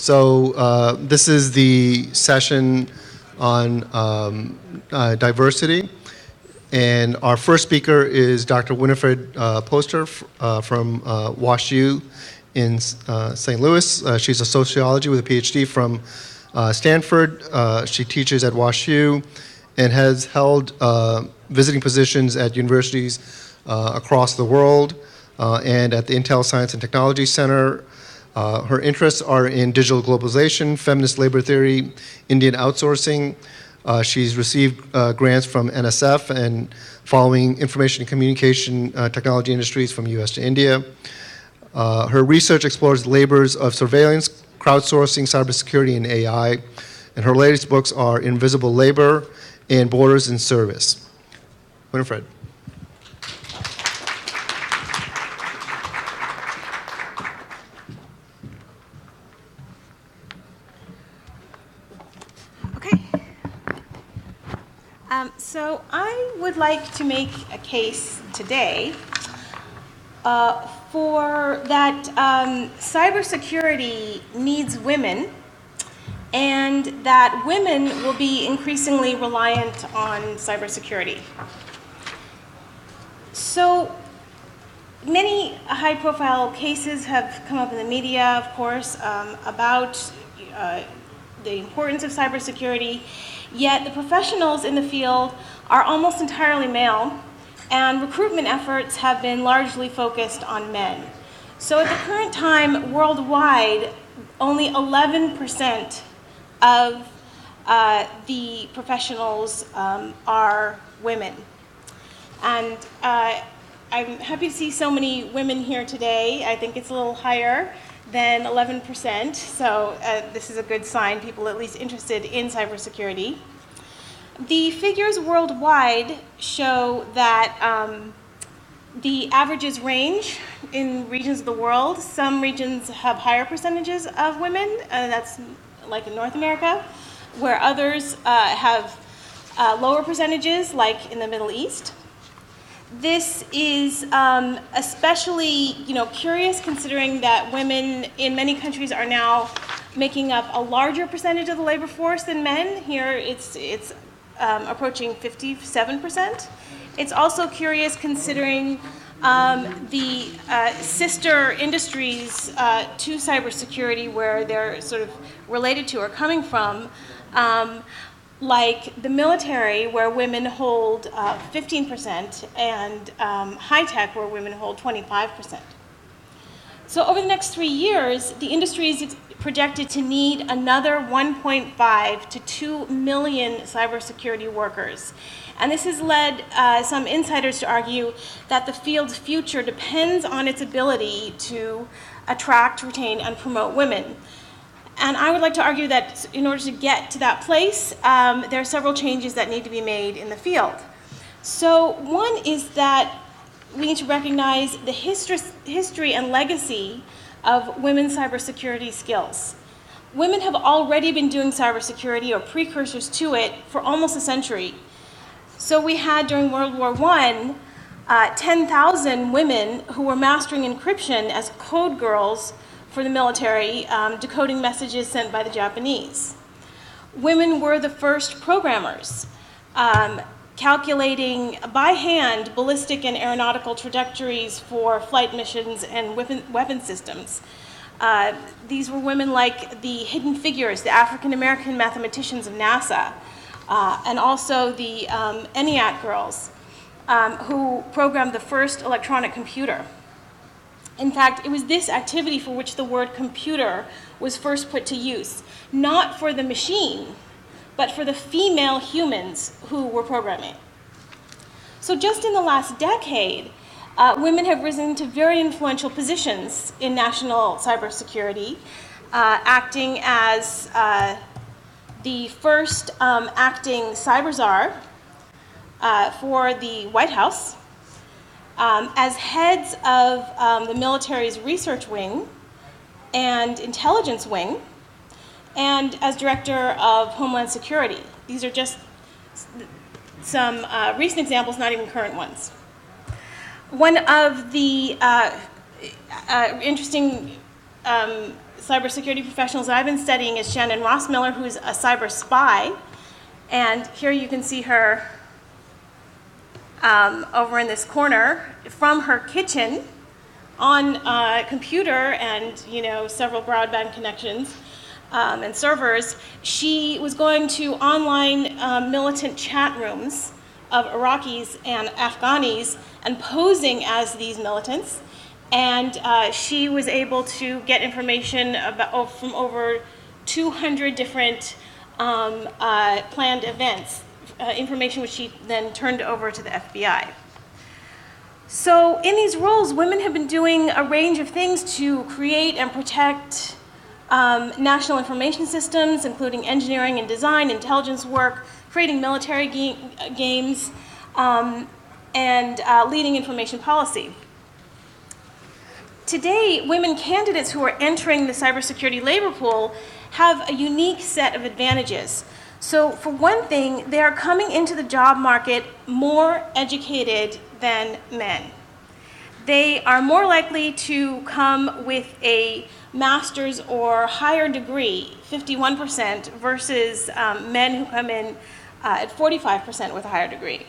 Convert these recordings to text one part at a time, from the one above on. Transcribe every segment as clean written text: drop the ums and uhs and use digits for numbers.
So this is the session on diversity. And our first speaker is Dr. Winifred Poster from WashU in St. Louis. She's a sociology with a PhD from Stanford. She teaches at WashU and has held visiting positions at universities across the world and at the Intel Science and Technology Center. Her interests are in digital globalization, feminist labor theory, Indian outsourcing. She's received grants from NSF and following information and communication technology industries from US to India. Her research explores the labors of surveillance, crowdsourcing, cybersecurity, and AI. And her latest books are Invisible Labor and Borders in Service. Winifred. So I would like to make a case today for that cybersecurity needs women, and that women will be increasingly reliant on cybersecurity. So many high-profile cases have come up in the media, of course, about the importance of cybersecurity. Yet the professionals in the field are almost entirely male, and recruitment efforts have been largely focused on men. So at the current time, worldwide, only 11% of the professionals are women. And I'm happy to see so many women here today. I think it's a little higher than 11%, so this is a good sign, people at least interested in cybersecurity. The figures worldwide show that the averages range in regions of the world. Some regions have higher percentages of women, that's like in North America, where others have lower percentages, like in the Middle East. This is especially, curious, considering that women in many countries are now making up a larger percentage of the labor force than men. Here, it's approaching 57%. It's also curious considering the sister industries to cybersecurity, where they're sort of related to or coming from. Like the military, where women hold 15%, and high tech, where women hold 25%. So over the next 3 years, the industry is projected to need another 1.5 to 2 million cybersecurity workers. And this has led some insiders to argue that the field's future depends on its ability to attract, retain, and promote women. And I would like to argue that in order to get to that place, there are several changes that need to be made in the field. So one is that we need to recognize the history and legacy of women's cybersecurity skills. Women have already been doing cybersecurity, or precursors to it, for almost a century. So we had, during World War I, 10,000 women who were mastering encryption as code girls for the military, decoding messages sent by the Japanese. Women were the first programmers, calculating by hand ballistic and aeronautical trajectories for flight missions and weapon systems. These were women like the Hidden Figures, the African-American mathematicians of NASA, and also the ENIAC girls, who programmed the first electronic computer. In fact, it was this activity for which the word computer was first put to use, not for the machine, but for the female humans who were programming. So just in the last decade, women have risen to very influential positions in national cybersecurity, acting as the first acting cyber czar for the White House, as heads of the military's research wing and intelligence wing, and as director of Homeland Security. These are just some recent examples, not even current ones. One of the interesting cybersecurity professionals that I've been studying is Shannon Ross Miller, who's a cyber spy. And here you can see her over in this corner from her kitchen on a computer and several broadband connections and servers. She was going to online militant chat rooms of Iraqis and Afghanis and posing as these militants. And she was able to get information from over 200 different planned events, information which she then turned over to the FBI. So in these roles, women have been doing a range of things to create and protect national information systems, including engineering and design, intelligence work, creating military games, and leading information policy. Today, women candidates who are entering the cybersecurity labor pool have a unique set of advantages. So for one thing, they are coming into the job market more educated than men. They are more likely to come with a master's or higher degree, 51%, versus men who come in at 45% with a higher degree.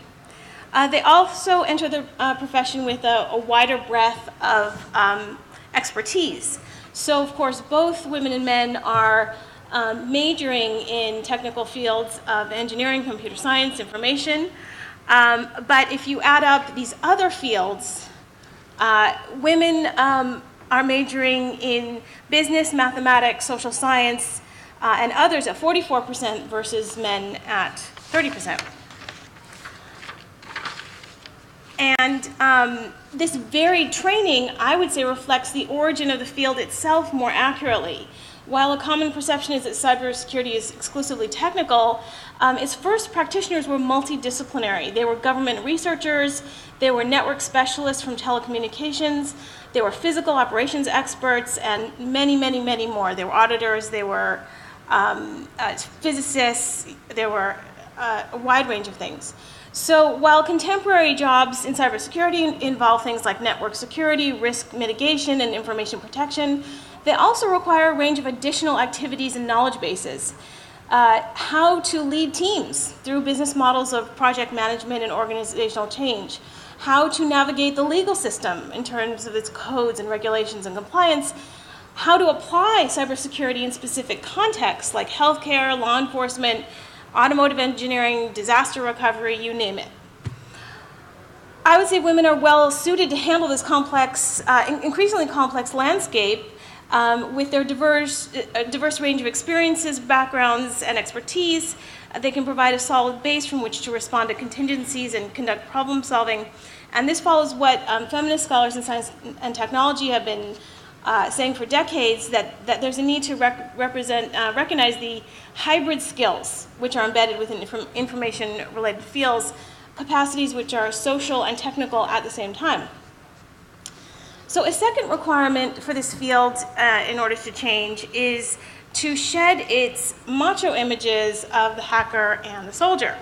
They also enter the profession with a wider breadth of expertise. So, of course, both women and men are majoring in technical fields of engineering, computer science, information. But if you add up these other fields, women are majoring in business, mathematics, social science, and others at 44% versus men at 30%. And this varied training, I would say, reflects the origin of the field itself more accurately. While a common perception is that cybersecurity is exclusively technical, its first practitioners were multidisciplinary. They were government researchers, they were network specialists from telecommunications, they were physical operations experts, and many, many, many more. They were auditors, they were physicists, there were a wide range of things. So while contemporary jobs in cybersecurity involve things like network security, risk mitigation, and information protection, they also require a range of additional activities and knowledge bases. How to lead teams through business models of project management and organizational change. How to navigate the legal system in terms of its codes and regulations and compliance. How to apply cybersecurity in specific contexts like healthcare, law enforcement, automotive engineering, disaster recovery, you name it. I would say women are well suited to handle this complex, increasingly complex landscape with their diverse range of experiences, backgrounds, and expertise. They can provide a solid base from which to respond to contingencies and conduct problem solving. And this follows what feminist scholars in science and technology have been saying for decades, that there's a need to recognize the hybrid skills which are embedded within information-related fields, capacities which are social and technical at the same time. So a second requirement for this field in order to change is to shed its macho images of the hacker and the soldier.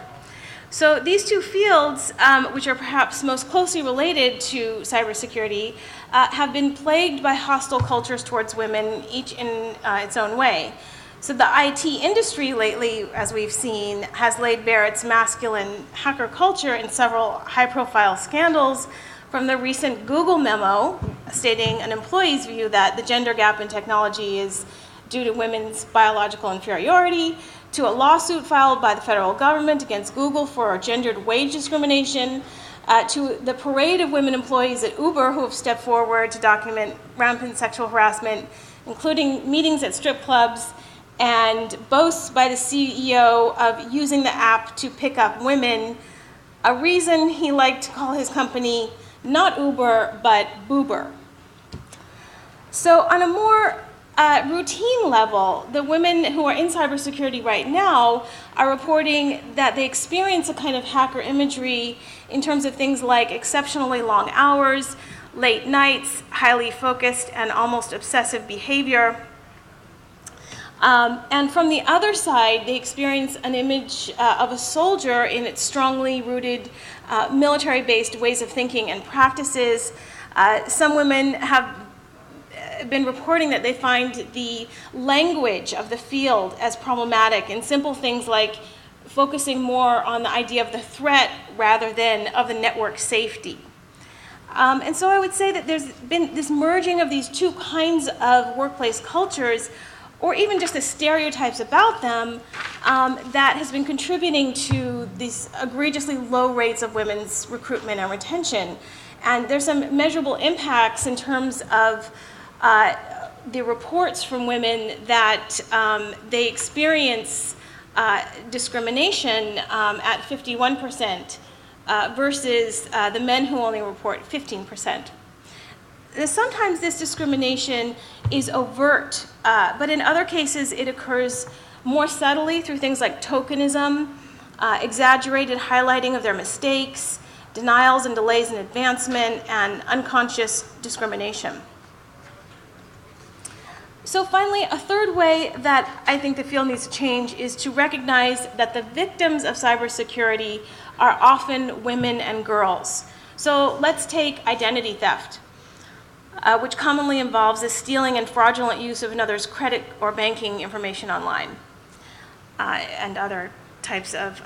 So these two fields, which are perhaps most closely related to cybersecurity, have been plagued by hostile cultures towards women, each in its own way. So the IT industry lately, as we've seen, has laid bare its masculine hacker culture in several high-profile scandals, from the recent Google memo stating an employee's view that the gender gap in technology is due to women's biological inferiority, to a lawsuit filed by the federal government against Google for gendered wage discrimination, to the parade of women employees at Uber who have stepped forward to document rampant sexual harassment, including meetings at strip clubs, and boasts by the CEO of using the app to pick up women, a reason he liked to call his company not Uber, but Boober. So on a more routine level, the women who are in cybersecurity right now are reporting that they experience a kind of hacker imagery in terms of things like exceptionally long hours, late nights, highly focused and almost obsessive behavior. And from the other side, they experience an image of a soldier in its strongly rooted military-based ways of thinking and practices. Some women have been reporting that they find the language of the field as problematic, and simple things like focusing more on the idea of the threat rather than of the network safety. And so I would say that there's been this merging of these two kinds of workplace cultures, or even just the stereotypes about them, that has been contributing to these egregiously low rates of women's recruitment and retention. And there's some measurable impacts in terms of the reports from women that they experience discrimination at 51%. Versus the men who only report 15%. Sometimes this discrimination is overt, but in other cases it occurs more subtly through things like tokenism, exaggerated highlighting of their mistakes, denials and delays in advancement, and unconscious discrimination. So finally, a third way that I think the field needs to change is to recognize that the victims of cybersecurity are often women and girls. So let's take identity theft, which commonly involves the stealing and fraudulent use of another's credit or banking information online, and other types of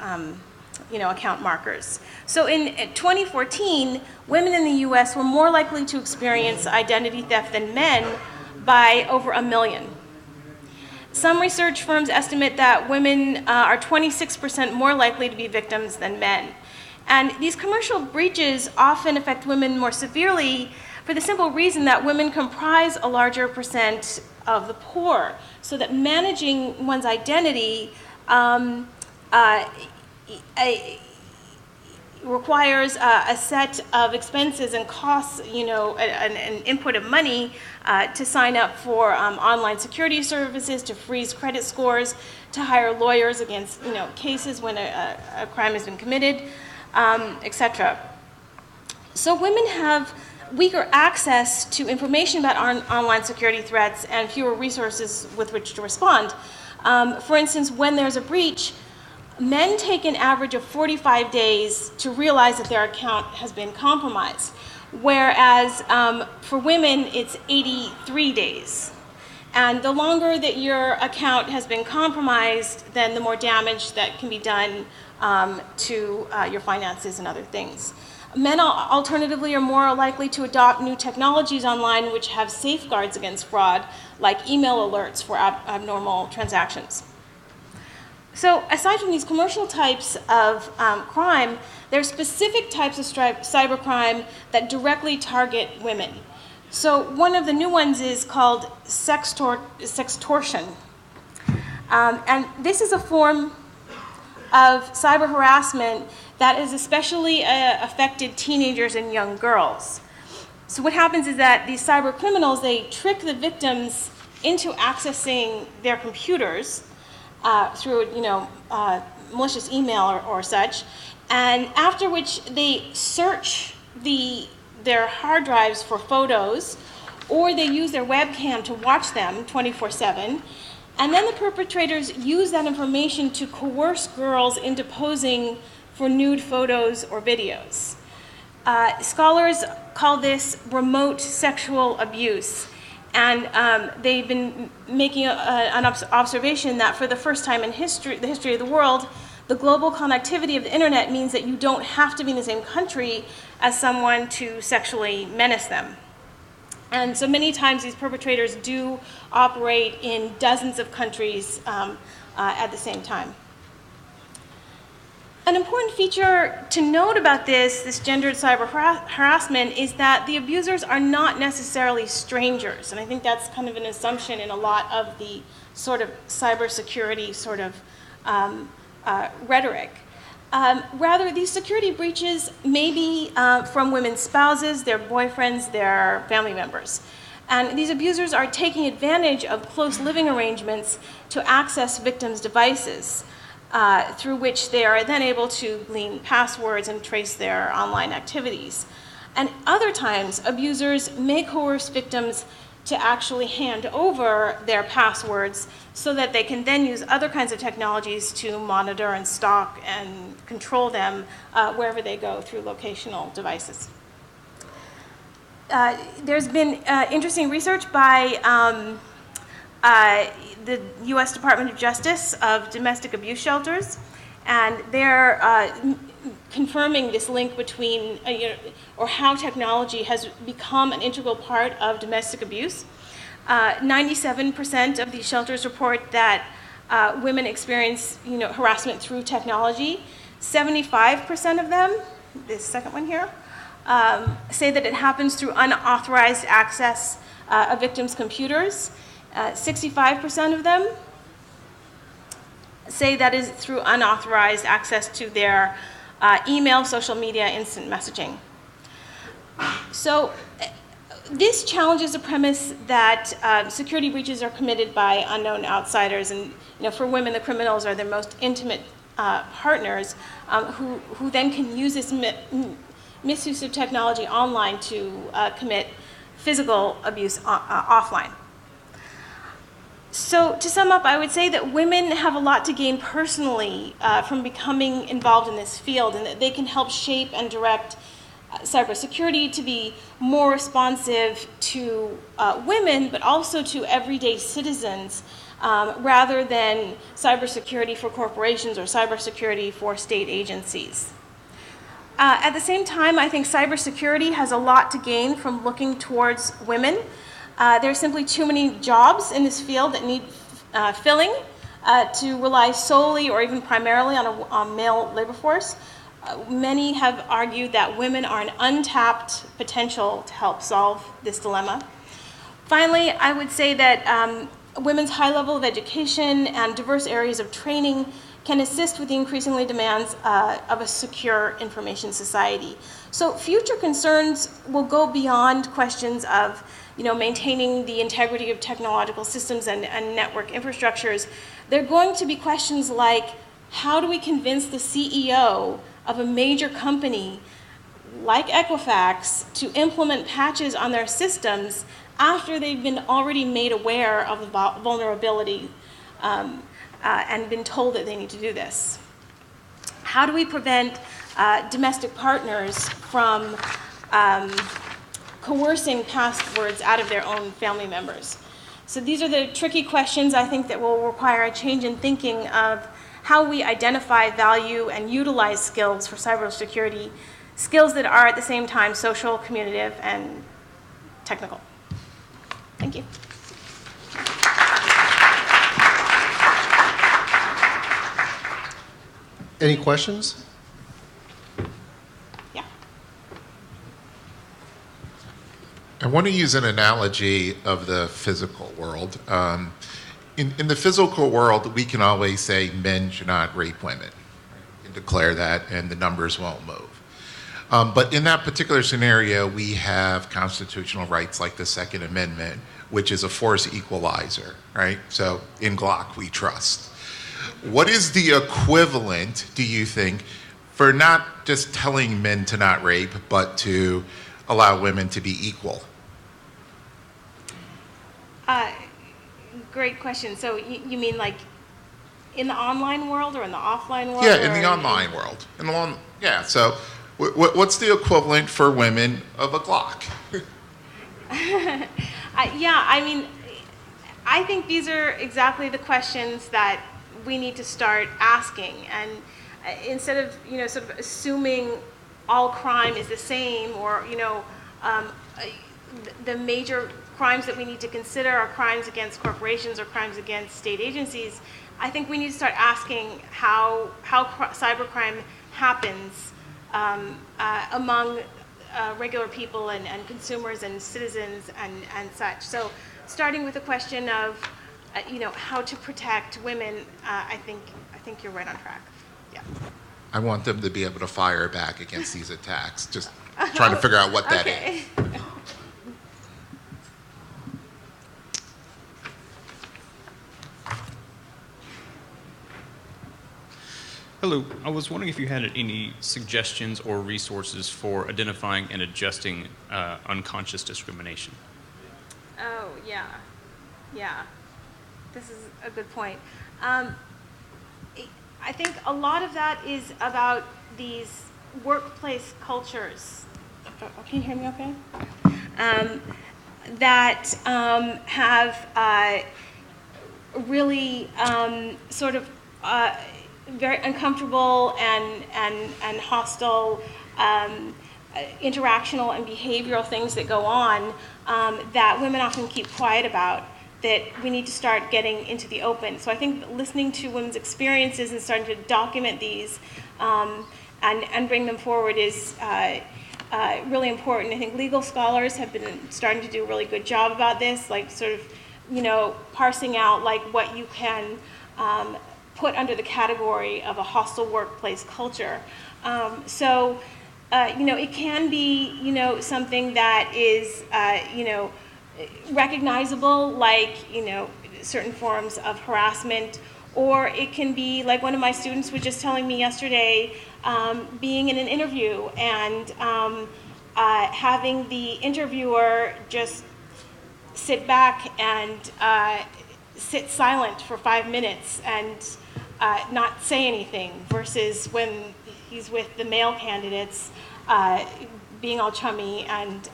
account markers. So in 2014, women in the US were more likely to experience identity theft than men by over 1 million. Some research firms estimate that women are 26% more likely to be victims than men. And these commercial breaches often affect women more severely for the simple reason that women comprise a larger percent of the poor, so that managing one's identity requires a set of expenses and costs, an input of money to sign up for online security services, to freeze credit scores, to hire lawyers against cases when a crime has been committed, etc. So women have weaker access to information about online security threats and fewer resources with which to respond. For instance, when there's a breach, men take an average of 45 days to realize that their account has been compromised, whereas for women, it's 83 days. And the longer that your account has been compromised, then the more damage that can be done to your finances and other things. Men, alternatively, are more likely to adopt new technologies online which have safeguards against fraud, like email alerts for abnormal transactions. So aside from these commercial types of crime, there are specific types of cybercrime that directly target women. So one of the new ones is called sextortion. And this is a form of cyber harassment that has especially affected teenagers and young girls. So what happens is that these cyber criminals, they trick the victims into accessing their computers through malicious email or such, and after which they search their hard drives for photos, or they use their webcam to watch them 24/7, and then the perpetrators use that information to coerce girls into posing for nude photos or videos. Scholars call this remote sexual abuse. And they've been making an observation that for the first time in the history of the world, the global connectivity of the internet means that you don't have to be in the same country as someone to sexually menace them. And so many times these perpetrators do operate in dozens of countries at the same time. An important feature to note about this gendered cyber harassment is that the abusers are not necessarily strangers. And I think that's kind of an assumption in a lot of the sort of cybersecurity sort of rhetoric. Rather, these security breaches may be from women's spouses, their boyfriends, their family members. And these abusers are taking advantage of close living arrangements to access victims' devices, through which they are then able to glean passwords and trace their online activities. And other times, abusers may coerce victims to actually hand over their passwords so that they can then use other kinds of technologies to monitor and stalk and control them wherever they go through locational devices. There's been interesting research by the U.S. Department of Justice of domestic abuse shelters, and they're confirming this link between, or how technology has become an integral part of domestic abuse. 97% of these shelters report that women experience, harassment through technology. 75% of them, this second one here, say that it happens through unauthorized access of victims' computers. 65% of them say that is through unauthorized access to their email, social media, instant messaging. So this challenges the premise that security breaches are committed by unknown outsiders, and for women, the criminals are their most intimate partners, who then can use this misuse of technology online to commit physical abuse offline. So to sum up, I would say that women have a lot to gain personally from becoming involved in this field, and that they can help shape and direct cybersecurity to be more responsive to women, but also to everyday citizens, rather than cybersecurity for corporations or cybersecurity for state agencies. At the same time, I think cybersecurity has a lot to gain from looking towards women. There are simply too many jobs in this field that need filling to rely solely or even primarily on a male labor force. Many have argued that women are an untapped potential to help solve this dilemma. Finally, I would say that women's high level of education and diverse areas of training can assist with the increasingly demands of a secure information society. So future concerns will go beyond questions of maintaining the integrity of technological systems and network infrastructures. They're going to be questions like, how do we convince the CEO of a major company like Equifax to implement patches on their systems after they've been already made aware of the vulnerability and been told that they need to do this? How do we prevent domestic partners from coercing passwords out of their own family members? So these are the tricky questions, I think, that will require a change in thinking of how we identify, value, and utilize skills for cybersecurity, skills that are at the same time social, communicative, and technical. Thank you. Any questions? Yeah. I want to use an analogy of the physical world. In the physical world, we can always say men should not rape women. We can declare that, and the numbers won't move. But in that particular scenario, we have constitutional rights like the Second Amendment, which is a force equalizer, right? So in Glock, we trust. What is the equivalent, do you think, for not just telling men to not rape, but to allow women to be equal? Great question. So you mean like in the online world or in the offline world? Yeah, in the online world. So what's the equivalent for women of a Glock? I think these are exactly the questions that we need to start asking. And instead of, sort of assuming all crime is the same, or, the major crimes that we need to consider are crimes against corporations or crimes against state agencies, I think we need to start asking how cybercrime happens among regular people and consumers and citizens and such. So starting with the question of, how to protect women, I think you're right on track. Yeah. I want them to be able to fire back against these attacks. Just trying to figure out what that is. Hello. I was wondering if you had any suggestions or resources for identifying and adjusting unconscious discrimination. Oh, yeah. Yeah. This is a good point. I think a lot of that is about these workplace cultures. Can you hear me okay? that have really sort of very uncomfortable and hostile interactional and behavioral things that go on that women often keep quiet about, that we need to start getting into the open. So I think listening to women's experiences and starting to document these and bring them forward is really important. I think legal scholars have been starting to do a really good job about this, like sort of, you know, parsing out like what you can put under the category of a hostile workplace culture. You know, it can be, you know, something that is, you know, recognizable, like, you know, certain forms of harassment, or it can be like one of my students was just telling me yesterday, being in an interview and having the interviewer just sit back and sit silent for 5 minutes and not say anything, versus when he's with the male candidates being all chummy and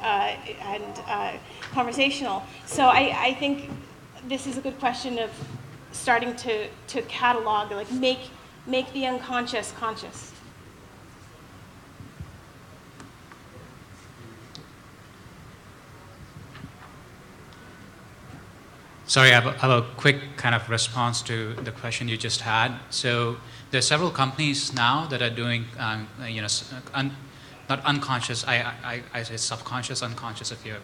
conversational. So I think this is a good question of starting to catalog, like make the unconscious conscious. Sorry, I have a quick kind of response to the question you just had. So there are several companies now that are doing, you know, not unconscious. I say subconscious, unconscious. If you're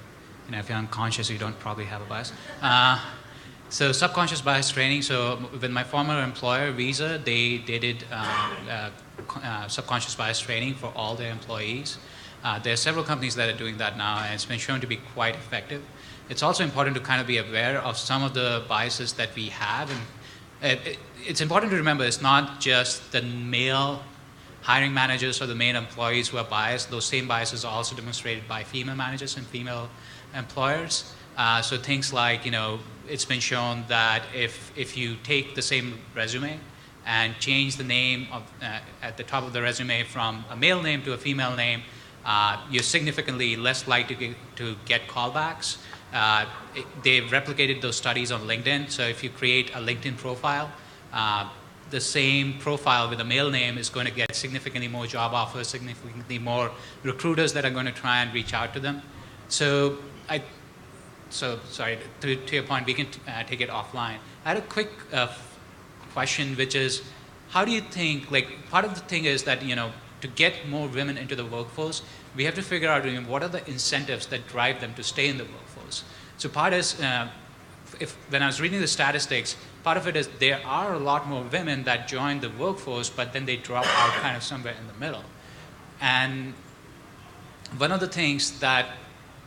unconscious, you don't probably have a bias. So subconscious bias training. So with my former employer, Visa, they did subconscious bias training for all their employees. There are several companies that are doing that now, and it's been shown to be quite effective. It's also important to kind of be aware of some of the biases that we have. And it's important to remember it's not just the male hiring managers or the male employees who are biased. Those same biases are also demonstrated by female managers and female employers. So things like, you know, it's been shown that if you take the same resume and change the name of, at the top of the resume from a male name to a female name, you're significantly less likely to get callbacks. They've replicated those studies on LinkedIn. So if you create a LinkedIn profile, the same profile with a male name is going to get significantly more job offers, significantly more recruiters that are going to try and reach out to them. So sorry, to your point, we can take it offline. I had a quick question, which is, how do you think, like, part of the thing is that, you know, to get more women into the workforce, we have to figure out, you know, what are the incentives that drive them to stay in the workforce. So part is, when I was reading the statistics, part of it is there are a lot more women that join the workforce, but then they drop out kind of somewhere in the middle. And one of the things that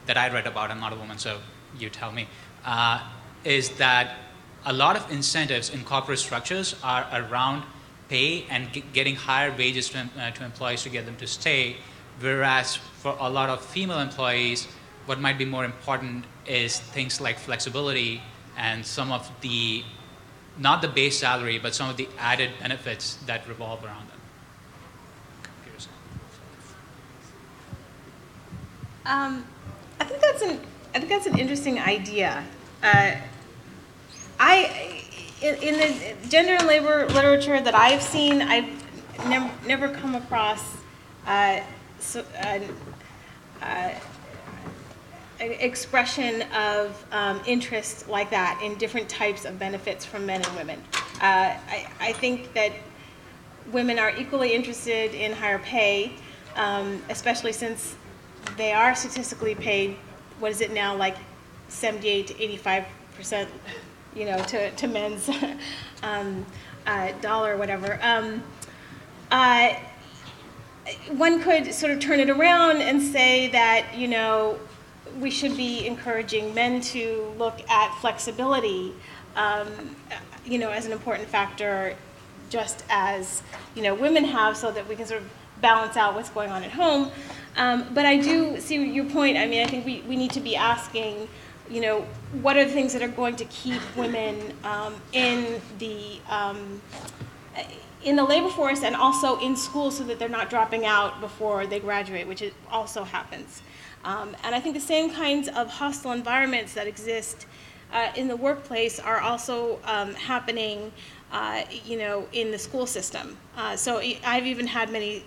I read about, I'm not a woman, so you tell me, is that a lot of incentives in corporate structures are around pay and getting higher wages to employees to get them to stay, whereas for a lot of female employees, what might be more important is things like flexibility and some of the, not the base salary, but some of the added benefits that revolve around them. I think that's an interesting idea. In the gender and labor literature that I've seen, I've never come across expression of interest like that in different types of benefits from men and women. I think that women are equally interested in higher pay, especially since they are statistically paid, what is it now, like 78 to 85%, you know, to men's dollar or whatever. One could sort of turn it around and say that, you know, we should be encouraging men to look at flexibility, you know, as an important factor, just as, you know, women have, so that we can sort of balance out what's going on at home. But I do see your point. I mean, I think we need to be asking, you know, what are the things that are going to keep women in the labor force and also in school, so that they're not dropping out before they graduate, which also happens. And I think the same kinds of hostile environments that exist in the workplace are also happening, in the school system. So I've even had many,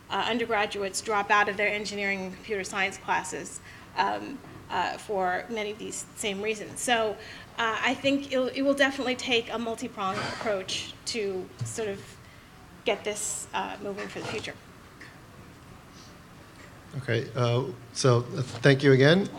undergraduates drop out of their engineering and computer science classes for many of these same reasons. So I think it will definitely take a multi-pronged approach to sort of get this moving for the future. Okay, so thank you again.